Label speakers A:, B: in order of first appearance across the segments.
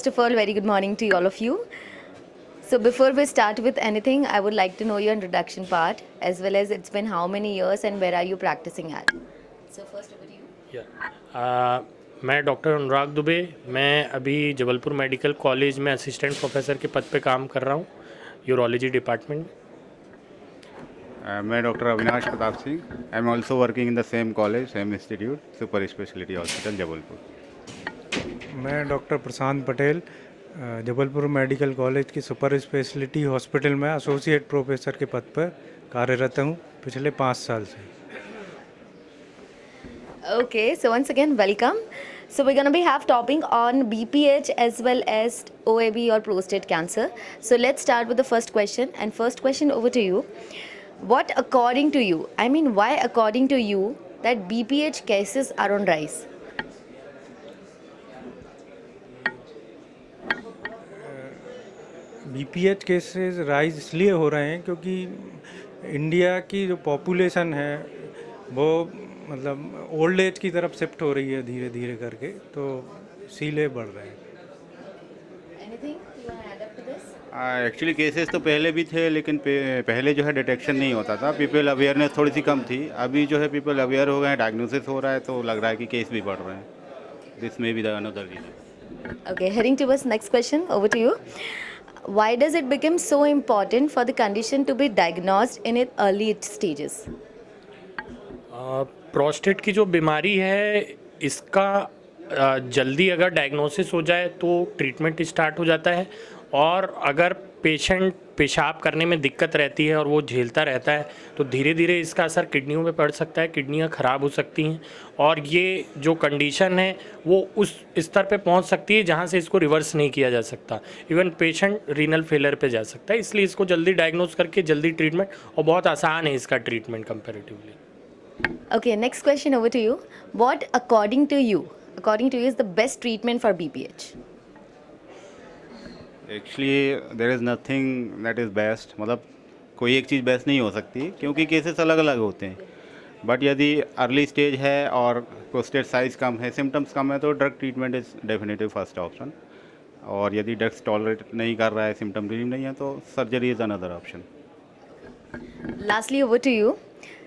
A: First of all, very good morning to all of you. So before we start with anything, I would like to know your introduction part as well as it's been how many years and where are you practicing at. So first over to you.
B: मैं doctor अनुराग दुबे, मैं अभी Jabalpur medical college में assistant professor के पद पे काम कर रहा हूँ, यूरोलॉजी डिपार्टमेंट।
C: मैं doctor Avinash Pratap Singh, I am also working in the same college, same institute, super speciality hospital Jabalpur.
D: मैं डॉक्टर प्रशांत पटेल, जबलपुर मेडिकल कॉलेज की सुपर स्पेशलिटी हॉस्पिटल में एसोसिएट प्रोफेसर के पद पर कार्यरत हूँ पिछले 5 साल से।
A: Okay, so once again, welcome. So we're going to be have topic on BPH as well as OAB or prostate cancer. So let's start with the first question. And first question over to you. What according to you, I mean why according to you that BPH cases are on rise?
D: BPH cases rise इसलिए हो रहे हैं क्योंकि India की जो population है वो मतलब ओल्ड एज की तरफ शिफ्ट हो रही है धीरे धीरे करके, तो इसीलिए बढ़ रहे हैं।
A: Anything you want to add up to this?
C: Actually cases तो पहले भी थे, लेकिन पहले जो है डिटेक्शन नहीं होता था, पीपल अवेयरनेस थोड़ी सी कम थी। अभी जो है पीपल अवेयर हो गए हैं, डायग्नोसिस हो रहा है, तो लग रहा है कि केस भी बढ़ रहे हैं। This may be the another reason.
A: Okay, heading towards next question, over to you. Why does it become so important for the condition to be diagnosed in its early stages?
B: Prostate की जो बीमारी है इसका जल्दी अगर diagnosis हो जाए तो ट्रीटमेंट स्टार्ट हो जाता है, और अगर पेशेंट पेशाब करने में दिक्कत रहती है और वो झेलता रहता है तो धीरे धीरे इसका असर किडनियों पे पड़ सकता है, किडनियाँ ख़राब हो सकती हैं और ये जो कंडीशन है वो उस स्तर पे पहुंच सकती है जहां से इसको रिवर्स नहीं किया जा सकता। इवन पेशेंट रीनल फेलियर पे जा सकता है, इसलिए इसको जल्दी डायग्नोस करके जल्दी ट्रीटमेंट, और बहुत आसान है इसका treatment comparatively.
A: Okay, next question over to you. What according to you is the best treatment for BPH?
C: Actually there is nothing that is best, मतलब कोई एक चीज़ बेस्ट नहीं हो सकती क्योंकि केसेस अलग अलग होते हैं। बट यदि अर्ली स्टेज है और प्रोस्टेट साइज़ कम है, सिम्टम्स कम है, तो drug treatment is definitely first option. और यदि ड्रग्स टॉलरेट नहीं कर रहा है, सिम्टम रिलीव नहीं है, तो surgery is another option.
A: Lastly, over to you.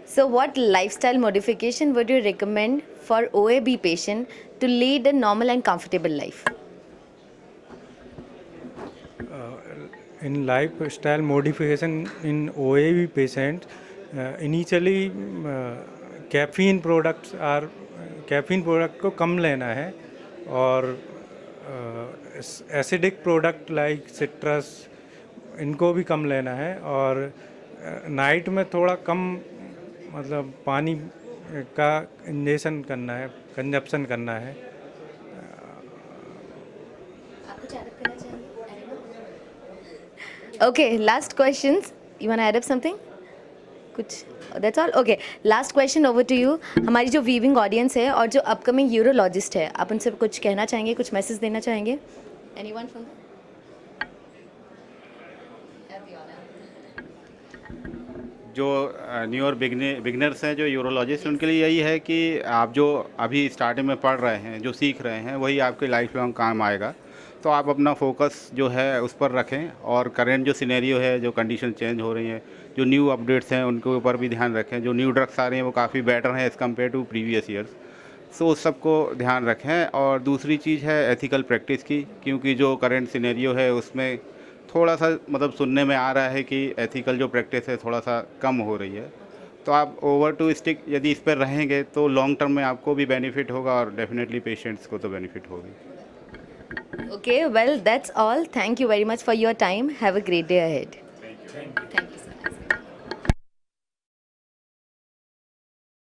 A: So, what lifestyle modification would you recommend for OAB patient to lead a normal and comfortable life?
D: In lifestyle modification in OAB patients, initially caffeine product को कम लेना है, और acidic product like citrus इनको भी कम लेना है, और night में थोड़ा कम मतलब पानी का इंजेक्शन करना है, कंजप्शन करना है।
A: Okay, last questions. You want to add up something? कुछ? That's all. Okay, last question over to you. हमारी जो viewing audience है और जो upcoming urologist है, आप उनसे कुछ कहना चाहेंगे, कुछ मैसेज देना चाहेंगे? Anyone from them?
C: जो न्यू और बिगनर्स हैं, जो यूरोलॉजिस्ट, उनके लिए यही है कि आप जो अभी स्टार्टिंग में पढ़ रहे हैं, जो सीख रहे हैं, वही आपके लाइफ लॉन्ग काम आएगा। तो आप अपना फोकस जो है उस पर रखें, और करेंट जो सिनेरियो है, जो कंडीशन चेंज हो रही हैं, जो न्यू अपडेट्स हैं, उनके ऊपर भी ध्यान रखें। जो न्यू ड्रग्स आ रही हैं वो काफ़ी बेटर हैं as compared to previous years, so उस सबको ध्यान रखें। और दूसरी चीज़ है एथिकल प्रैक्टिस की, क्योंकि जो करेंट सिनेरियो है उसमें थोड़ा सा मतलब सुनने में आ रहा है कि एथिकल जो प्रैक्टिस है थोड़ा सा कम हो रही है। तो आप ओवर टू स्टिक यदि इस पर रहेंगे तो लॉन्ग टर्म में आपको भी बेनिफिट होगा, और डेफिनेटली पेशेंट्स को तो बेनिफिट होगी।
A: Okay, well, that's all. Thank you very much for your time. Have a great day ahead. Thank you.